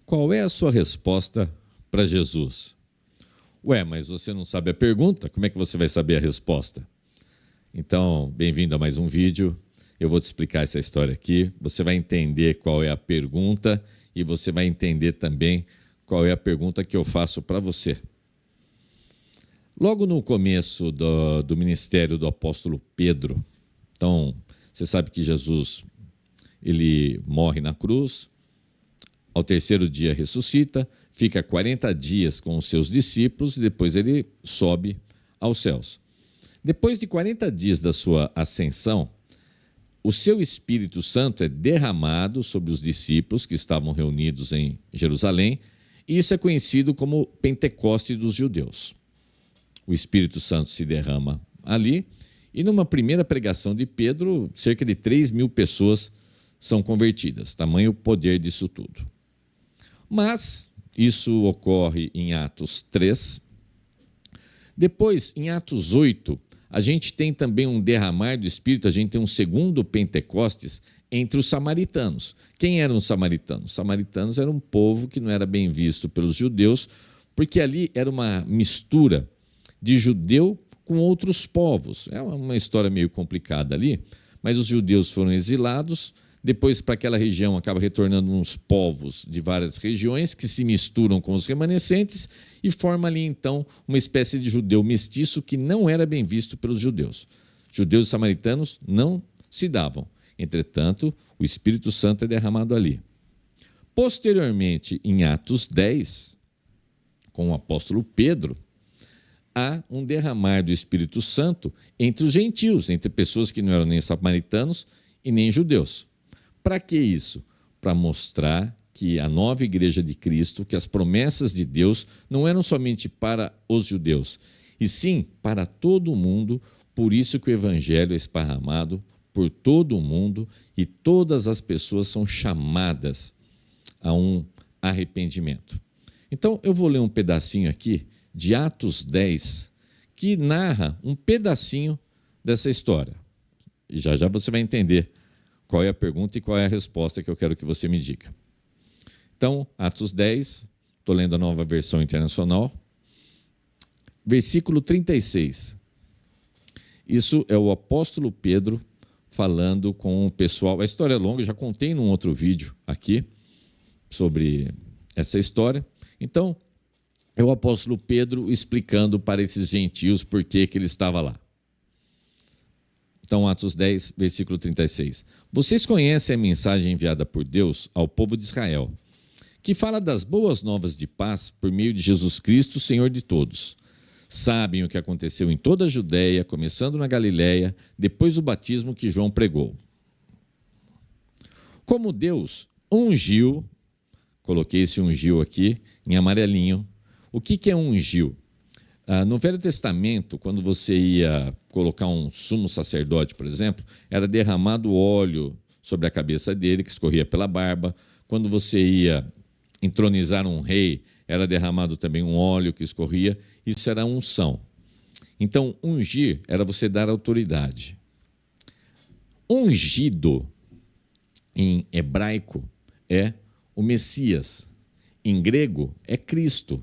Qual é a sua resposta para Jesus? Ué, mas você não sabe a pergunta? Como é que você vai saber a resposta? Então, bem-vindo a mais um vídeo. Eu vou te explicar essa história aqui. Você vai entender qual é a pergunta e você vai entender também qual é a pergunta que eu faço para você. Logo no começo do ministério do apóstolo Pedro, então, você sabe que Jesus ele morre na cruz, ao terceiro dia ressuscita, fica 40 dias com os seus discípulos e depois ele sobe aos céus. Depois de 40 dias da sua ascensão, o seu Espírito Santo é derramado sobre os discípulos que estavam reunidos em Jerusalém, e isso é conhecido como Pentecoste dos judeus. O Espírito Santo se derrama ali, e numa primeira pregação de Pedro, cerca de 3.000 pessoas são convertidas, tamanho o poder disso tudo. Mas isso ocorre em Atos 3. Depois, em Atos 8, a gente tem também um derramar do Espírito, a gente tem um segundo Pentecostes entre os samaritanos. Quem eram os samaritanos? Os samaritanos eram um povo que não era bem visto pelos judeus, porque ali era uma mistura de judeu com outros povos. É uma história meio complicada ali, mas os judeus foram exilados. Depois, para aquela região, acaba retornando uns povos de várias regiões que se misturam com os remanescentes e forma ali, então, uma espécie de judeu mestiço que não era bem visto pelos judeus. Judeus e samaritanos não se davam. Entretanto, o Espírito Santo é derramado ali. Posteriormente, em Atos 10, com o apóstolo Pedro, há um derramar do Espírito Santo entre os gentios, entre pessoas que não eram nem samaritanos e nem judeus. Para que isso? Para mostrar que a nova igreja de Cristo, que as promessas de Deus não eram somente para os judeus, e sim para todo o mundo, por isso que o evangelho é esparramado por todo o mundo e todas as pessoas são chamadas a um arrependimento. Então, eu vou ler um pedacinho aqui de Atos 10, que narra um pedacinho dessa história. E já você vai entender qual é a pergunta e qual é a resposta que eu quero que você me diga. Então, Atos 10, estou lendo a Nova Versão Internacional, versículo 36. Isso é o apóstolo Pedro falando com o pessoal. A história é longa, eu já contei num outro vídeo aqui sobre essa história. Então, é o apóstolo Pedro explicando para esses gentios por que ele estava lá. Então, Atos 10, versículo 36. Vocês conhecem a mensagem enviada por Deus ao povo de Israel, que fala das boas novas de paz por meio de Jesus Cristo, Senhor de todos. Sabem o que aconteceu em toda a Judéia, começando na Galiléia, depois do batismo que João pregou. Como Deus ungiu, coloquei esse ungiu aqui em amarelinho. O que é ungiu? No Velho Testamento, quando você ia colocar um sumo sacerdote, por exemplo, era derramado óleo sobre a cabeça dele, que escorria pela barba. Quando você ia entronizar um rei, era derramado também um óleo que escorria. Isso era unção. Então, ungir era você dar autoridade. Ungido, em hebraico, é o Messias. Em grego, é Cristo.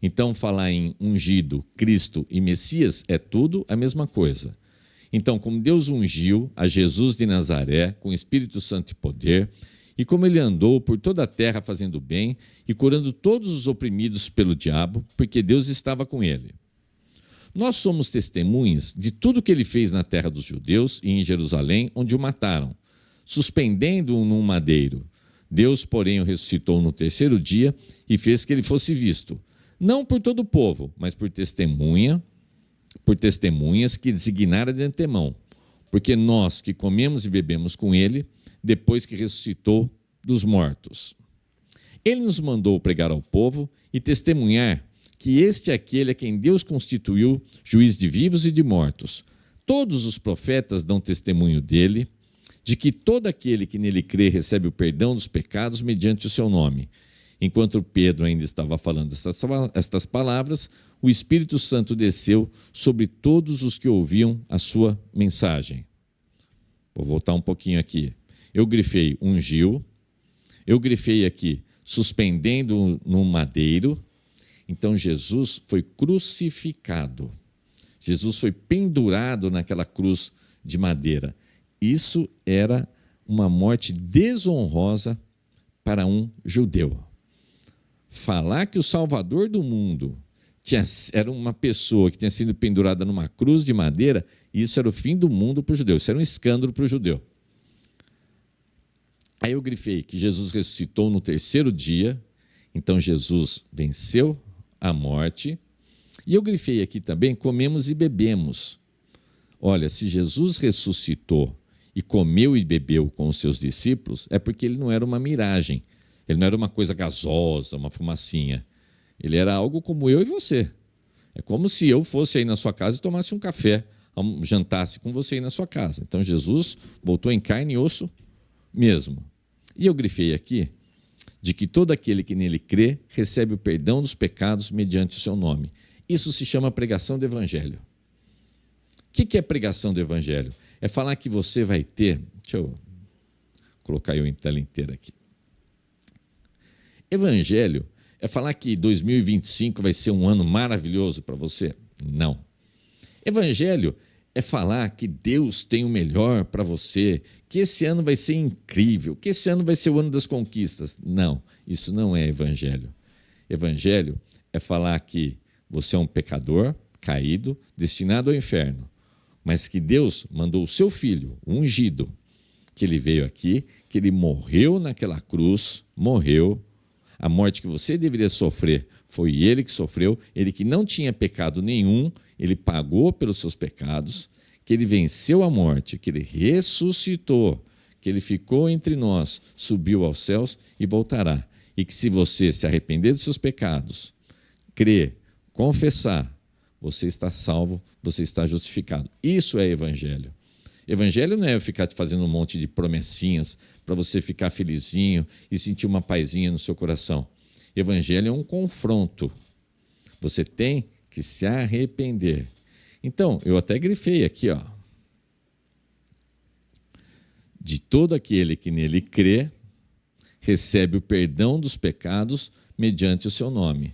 Então, falar em ungido, Cristo e Messias é tudo a mesma coisa. Então, como Deus ungiu a Jesus de Nazaré com Espírito Santo e poder, e como ele andou por toda a terra fazendo bem e curando todos os oprimidos pelo diabo, porque Deus estava com ele. Nós somos testemunhas de tudo que ele fez na terra dos judeus e em Jerusalém, onde o mataram, suspendendo-o num madeiro. Deus, porém, o ressuscitou no terceiro dia e fez que ele fosse visto, não por todo o povo, mas por testemunhas que designaram de antemão, porque nós que comemos e bebemos com ele, depois que ressuscitou dos mortos. Ele nos mandou pregar ao povo e testemunhar que este é aquele a quem Deus constituiu juiz de vivos e de mortos. Todos os profetas dão testemunho dele, de que todo aquele que nele crê recebe o perdão dos pecados mediante o seu nome. Enquanto Pedro ainda estava falando estas palavras, o Espírito Santo desceu sobre todos os que ouviam a sua mensagem. Vou voltar um pouquinho aqui. Eu grifei ungiu, eu grifei aqui suspendendo no madeiro. Então Jesus foi crucificado. Jesus foi pendurado naquela cruz de madeira. Isso era uma morte desonrosa para um judeu. Falar que o Salvador do mundo era uma pessoa que tinha sido pendurada numa cruz de madeira, isso era o fim do mundo para o judeu, isso era um escândalo para o judeu. Aí eu grifei que Jesus ressuscitou no terceiro dia, então Jesus venceu a morte. E eu grifei aqui também, comemos e bebemos. Olha, se Jesus ressuscitou e comeu e bebeu com os seus discípulos, é porque ele não era uma miragem, ele não era uma coisa gasosa, uma fumacinha. Ele era algo como eu e você. É como se eu fosse aí na sua casa e tomasse um café, jantasse com você aí na sua casa. Então Jesus voltou em carne e osso mesmo. E eu grifei aqui de que todo aquele que nele crê recebe o perdão dos pecados mediante o seu nome. Isso se chama pregação do Evangelho. O que é pregação do Evangelho? É falar que você vai ter... Deixa eu colocar eu em tela inteira aqui. Evangelho é falar que 2025 vai ser um ano maravilhoso para você? Não. Evangelho é falar que Deus tem o melhor para você, que esse ano vai ser incrível, que esse ano vai ser o ano das conquistas. Não, isso não é evangelho. Evangelho é falar que você é um pecador caído, destinado ao inferno, mas que Deus mandou o seu filho, o ungido, que ele veio aqui, que ele morreu naquela cruz, morreu. A morte que você deveria sofrer foi ele que sofreu, ele que não tinha pecado nenhum, ele pagou pelos seus pecados, que ele venceu a morte, que ele ressuscitou, que ele ficou entre nós, subiu aos céus e voltará. E que se você se arrepender dos seus pecados, crer, confessar, você está salvo, você está justificado. Isso é evangelho. Evangelho não é eu ficar te fazendo um monte de promessinhas para você ficar felizinho e sentir uma paizinha no seu coração. Evangelho é um confronto. Você tem que se arrepender. Então, eu até grifei aqui, ó. De todo aquele que nele crê, recebe o perdão dos pecados mediante o seu nome.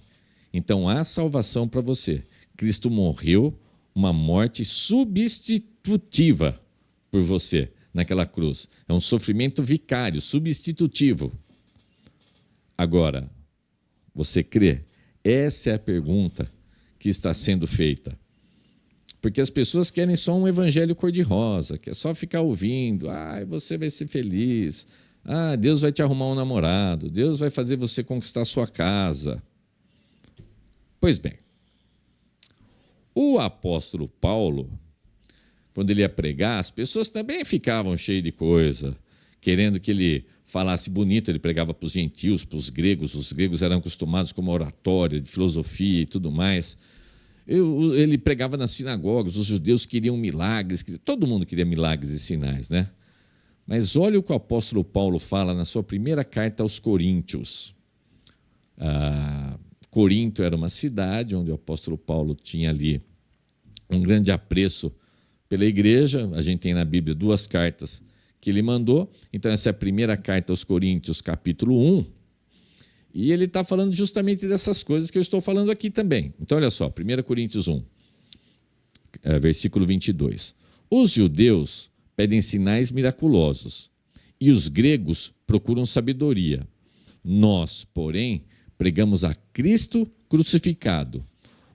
Então, há salvação para você. Cristo morreu uma morte substitutiva por você naquela cruz. É um sofrimento vicário, substitutivo. Agora, você crê? Essa é a pergunta que está sendo feita. Porque as pessoas querem só um evangelho cor-de-rosa, que é só ficar ouvindo, você vai ser feliz, Deus vai te arrumar um namorado, Deus vai fazer você conquistar a sua casa. Pois bem, o apóstolo Paulo, quando ele ia pregar, as pessoas também ficavam cheias de coisa, querendo que ele falasse bonito. Ele pregava para os gentios, para os gregos eram acostumados com uma oratória de filosofia e tudo mais. Ele pregava nas sinagogas, os judeus queriam milagres, todo mundo queria milagres e sinais, né? Mas olha o que o apóstolo Paulo fala na sua primeira carta aos Coríntios. Corinto era uma cidade onde o apóstolo Paulo tinha ali um grande apreço pela igreja. A gente tem na Bíblia 2 cartas que ele mandou. Então essa é a primeira carta aos Coríntios, capítulo 1. E ele está falando justamente dessas coisas que eu estou falando aqui também. Então olha só, 1 Coríntios 1, versículo 22. Os judeus pedem sinais miraculosos e os gregos procuram sabedoria. Nós, porém, pregamos a Cristo crucificado,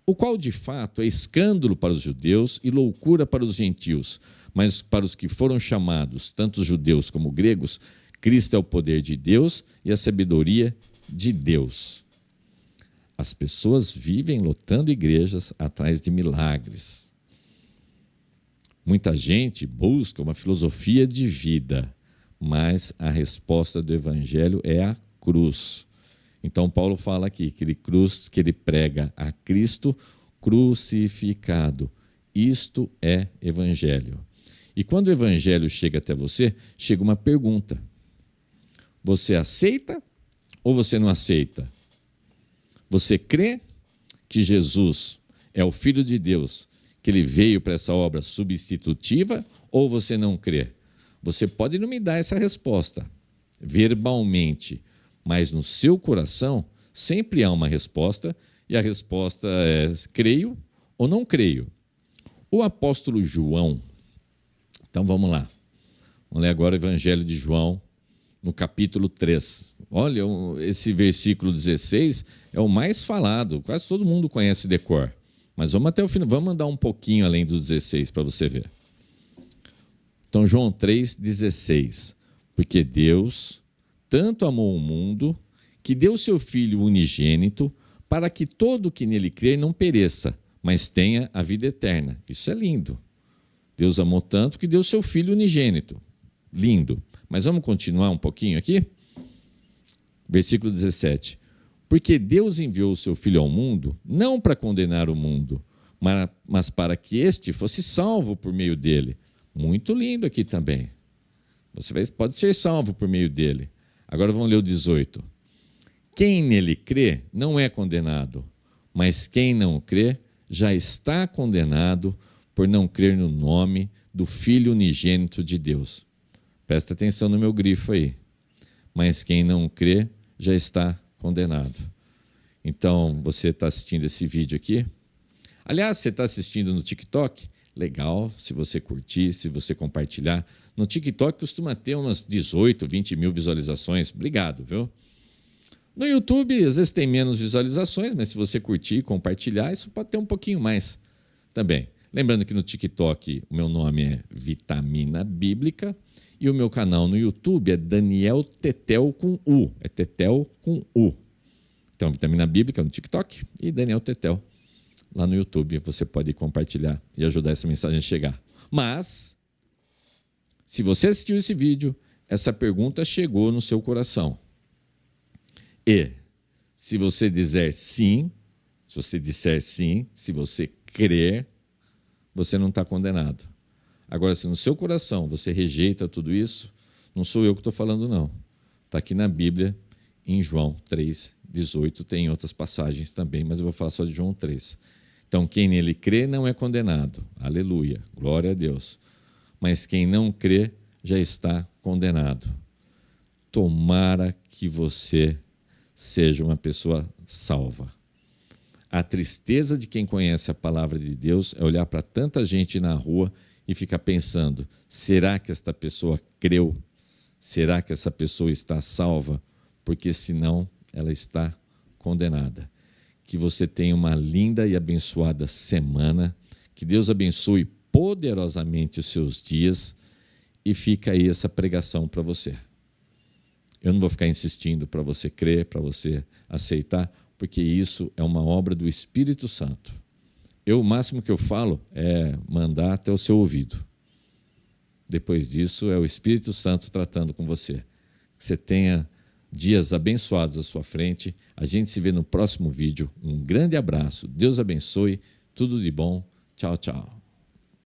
o qual de fato é escândalo para os judeus e loucura para os gentios, mas para os que foram chamados, tanto judeus como gregos, Cristo é o poder de Deus e a sabedoria de Deus. As pessoas vivem lotando igrejas atrás de milagres. Muita gente busca uma filosofia de vida, mas a resposta do evangelho é a cruz. Então Paulo fala aqui que ele prega a Cristo crucificado. Isto é evangelho. E quando o evangelho chega até você, chega uma pergunta. Você aceita ou você não aceita? Você crê que Jesus é o Filho de Deus, que ele veio para essa obra substitutiva, ou você não crê? Você pode não me dar essa resposta verbalmente, mas no seu coração sempre há uma resposta, e a resposta é creio ou não creio. O apóstolo João, então vamos lá, vamos ler agora o Evangelho de João, no capítulo 3. Olha, esse versículo 16 é o mais falado, quase todo mundo conhece de cor, mas vamos até o final, vamos andar um pouquinho além do 16 para você ver. Então, João 3,16. Porque Deus tanto amou o mundo que deu seu Filho unigênito para que todo que nele crer não pereça, mas tenha a vida eterna. Isso é lindo. Deus amou tanto que deu seu Filho unigênito. Lindo. Mas vamos continuar um pouquinho aqui? Versículo 17. Porque Deus enviou o seu Filho ao mundo, não para condenar o mundo, mas para que este fosse salvo por meio dele. Muito lindo aqui também. Você pode ser salvo por meio dele. Agora vamos ler o 18. Quem nele crê não é condenado, mas quem não crê já está condenado por não crer no nome do Filho unigênito de Deus. Presta atenção no meu grifo aí. Mas quem não crê já está condenado. Então, você está assistindo esse vídeo aqui? Aliás, você está assistindo no TikTok? Legal, se você curtir, se você compartilhar. No TikTok costuma ter umas 18, 20 mil visualizações. Obrigado, viu? No YouTube, às vezes tem menos visualizações, mas se você curtir e compartilhar, isso pode ter um pouquinho mais também. Lembrando que no TikTok o meu nome é Vitamina Bíblica e o meu canal no YouTube é Daniel Tetel com U. É Tetel com U. Então, Vitamina Bíblica no TikTok e Daniel Tetel lá no YouTube. Você pode compartilhar e ajudar essa mensagem a chegar. Mas, se você assistiu esse vídeo, essa pergunta chegou no seu coração. E, se você disser sim, se você crer, você não está condenado. Agora, se no seu coração você rejeita tudo isso, não sou eu que estou falando, não. Está aqui na Bíblia, em João 3,18, tem outras passagens também, mas eu vou falar só de João 3. Então, quem nele crê não é condenado. Aleluia, glória a Deus. Mas quem não crê já está condenado. Tomara que você seja uma pessoa salva. A tristeza de quem conhece a palavra de Deus é olhar para tanta gente na rua e ficar pensando, será que esta pessoa creu? Será que essa pessoa está salva? Porque senão ela está condenada. Que você tenha uma linda e abençoada semana, que Deus abençoe poderosamente os seus dias e fica aí essa pregação para você. Eu não vou ficar insistindo para você crer, para você aceitar, porque isso é uma obra do Espírito Santo. O máximo que eu falo é mandar até o seu ouvido. Depois disso, é o Espírito Santo tratando com você. Que você tenha dias abençoados à sua frente. A gente se vê no próximo vídeo. Um grande abraço. Deus abençoe. Tudo de bom. Tchau, tchau.